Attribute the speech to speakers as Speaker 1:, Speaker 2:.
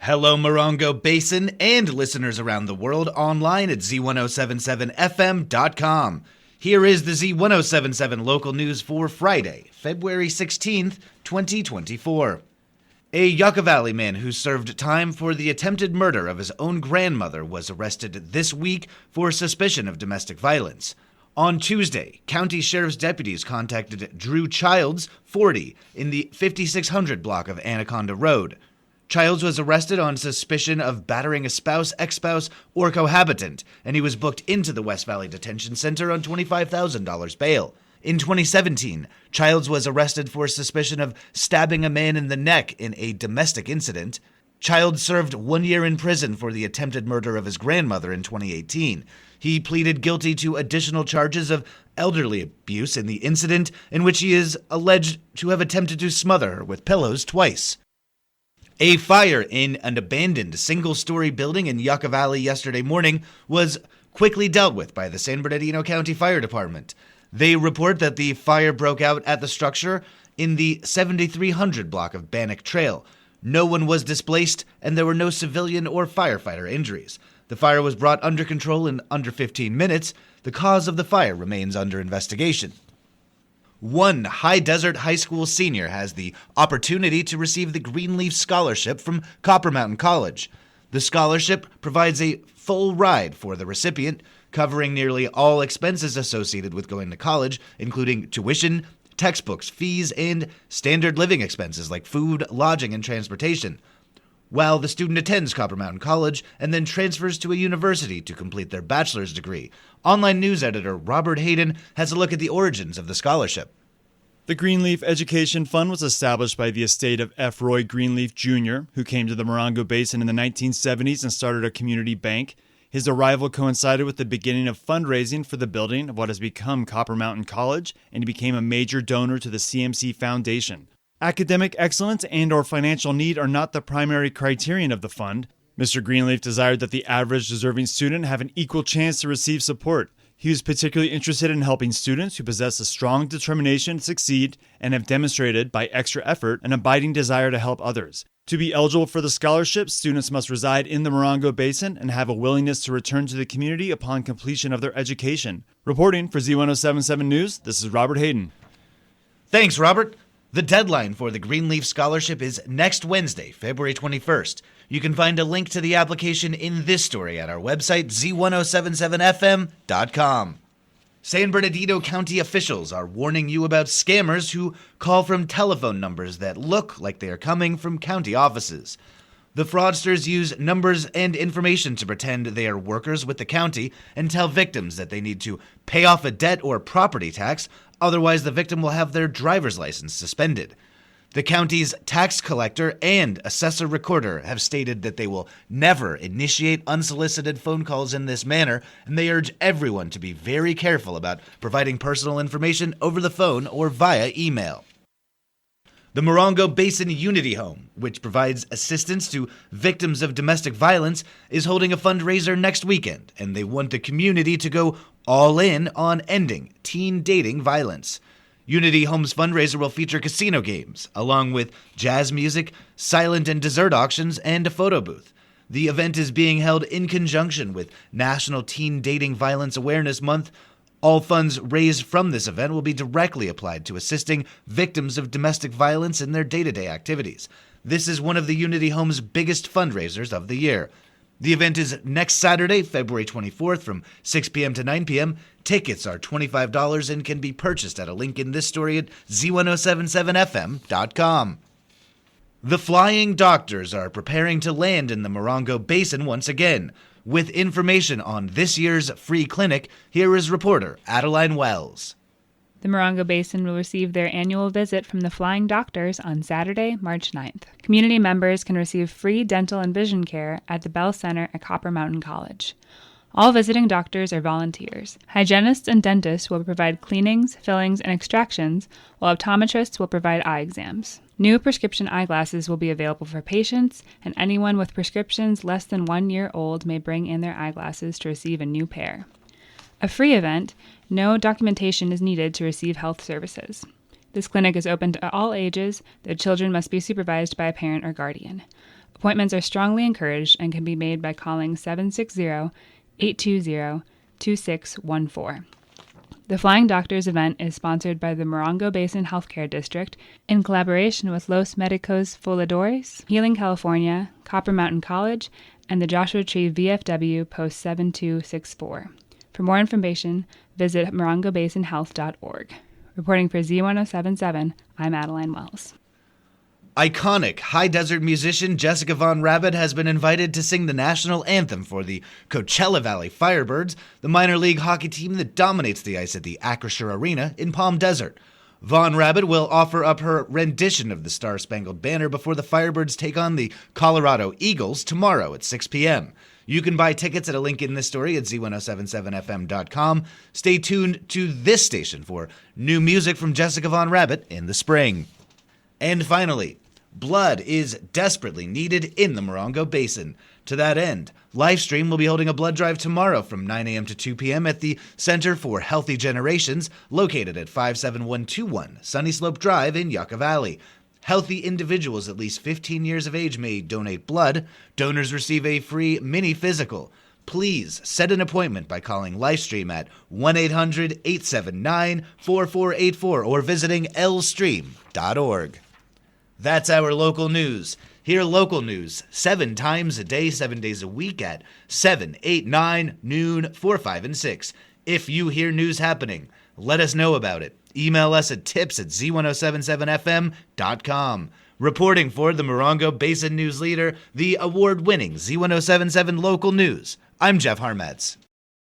Speaker 1: Hello, Morongo Basin and listeners around the world online at Z107.7 FM.com. Here is the Z107.7 local news for Friday, February 16th, 2024. A Yucca Valley man who served time for the attempted murder of his own grandmother was arrested this week for suspicion of domestic violence. On Tuesday, county sheriff's deputies contacted Drew Childs, 40, in the 5600 block of Anaconda Road. Childs was arrested on suspicion of battering a spouse, ex-spouse, or cohabitant, and he was booked into the West Valley Detention Center on $25,000 bail. In 2017, Childs was arrested for suspicion of stabbing a man in the neck in a domestic incident. Childs served 1 year in prison for the attempted murder of his grandmother in 2018. He pleaded guilty to additional charges of elderly abuse in the incident, in which he is alleged to have attempted to smother her with pillows twice. A fire in an abandoned single-story building in Yucca Valley yesterday morning was quickly dealt with by the San Bernardino County Fire Department. They report that the fire broke out at the structure in the 7300 block of Bannock Trail. No one was displaced, and there were no civilian or firefighter injuries. The fire was brought under control in under 15 minutes. The cause of the fire remains under investigation. One High Desert High School senior has the opportunity to receive the Greenleaf Scholarship from Copper Mountain College. The scholarship provides a full ride for the recipient, covering nearly all expenses associated with going to college, including tuition, textbooks, fees, and standard living expenses like food, lodging, and transportation. While the student attends Copper Mountain College and then transfers to a university to complete their bachelor's degree, online news editor Robert Hayden has a look at the origins of the scholarship.
Speaker 2: The Greenleaf Education Fund was established by the estate of F. Roy Greenleaf Jr., who came to the Morongo Basin in the 1970s and started a community bank. His arrival coincided with the beginning of fundraising for the building of what has become Copper Mountain College, and he became a major donor to the CMC Foundation. Academic excellence and/or financial need are not the primary criterion of the fund. Mr. Greenleaf desired that the average deserving student have an equal chance to receive support. He was particularly interested in helping students who possess a strong determination to succeed and have demonstrated, by extra effort, an abiding desire to help others. To be eligible for the scholarship, students must reside in the Morongo Basin and have a willingness to return to the community upon completion of their education. Reporting for Z107.7 News, this is Robert Hayden.
Speaker 1: Thanks, Robert. The deadline for the Greenleaf Scholarship is next Wednesday, February 21st. You can find a link to the application in this story at our website, Z107.7FM.com. San Bernardino County officials are warning you about scammers who call from telephone numbers that look like they are coming from county offices. The fraudsters use numbers and information to pretend they are workers with the county and tell victims that they need to pay off a debt or property tax, otherwise the victim will have their driver's license suspended. The county's tax collector and assessor recorder have stated that they will never initiate unsolicited phone calls in this manner, and they urge everyone to be very careful about providing personal information over the phone or via email. The Morongo Basin Unity Home, which provides assistance to victims of domestic violence, is holding a fundraiser next weekend, and they want the community to go all in on ending teen dating violence. Unity Home's fundraiser will feature casino games, along with jazz music, silent and dessert auctions, and a photo booth. The event is being held in conjunction with National Teen Dating Violence Awareness Month. All funds raised from this event will be directly applied to assisting victims of domestic violence in their day-to-day activities. This is one of the Unity Home's biggest fundraisers of the year. The event is next Saturday, February 24th from 6 p.m. to 9 p.m. Tickets are $25 and can be purchased at a link in this story at Z107.7FM.com. The Flying Doctors are preparing to land in the Morongo Basin once again. With information on this year's free clinic, here is reporter Adeline Wells.
Speaker 3: The Morongo Basin will receive their annual visit from the Flying Doctors on Saturday, March 9th. Community members can receive free dental and vision care at the Bell Center at Copper Mountain College. All visiting doctors are volunteers. Hygienists and dentists will provide cleanings, fillings, and extractions, while optometrists will provide eye exams. New prescription eyeglasses will be available for patients, and anyone with prescriptions less than 1 year old may bring in their eyeglasses to receive a new pair. A free event, no documentation is needed to receive health services. This clinic is open to all ages, though children must be supervised by a parent or guardian. Appointments are strongly encouraged and can be made by calling 760-820-2614. The Flying Doctors event is sponsored by the Morongo Basin Healthcare District in collaboration with Los Medicos Voladores, Healing California, Copper Mountain College, and the Joshua Tree VFW Post 7264. For more information, visit morongobasinhealth.org. Reporting for Z107.7, I'm Adeline Wells.
Speaker 1: Iconic high desert musician Jessica Von Rabbit has been invited to sing the national anthem for the Coachella Valley Firebirds, the minor league hockey team that dominates the ice at the Acrisure Arena in Palm Desert. Von Rabbit will offer up her rendition of the Star-Spangled Banner before the Firebirds take on the Colorado Eagles tomorrow at 6 p.m. You can buy tickets at a link in this story at Z107.7fm.com. Stay tuned to this station for new music from Jessica Von Rabbit in the spring. And finally, blood is desperately needed in the Morongo Basin. To that end, Livestream will be holding a blood drive tomorrow from 9 a.m. to 2 p.m. at the Center for Healthy Generations, located at 57121 Sunny Slope Drive in Yucca Valley. Healthy individuals at least 15 years of age may donate blood. Donors receive a free mini physical. Please set an appointment by calling Livestream at 1-800-879-4484 or visiting lstream.org. That's our local news. Hear local news 7 times a day, 7 days a week at 7, 8, 9, noon, 4, 5, and 6. If you hear news happening, let us know about it. Email us at tips@z1077fm.com. Reporting for the Morongo Basin News Leader, the award-winning Z1077 Local News, I'm Jeff Harmetz.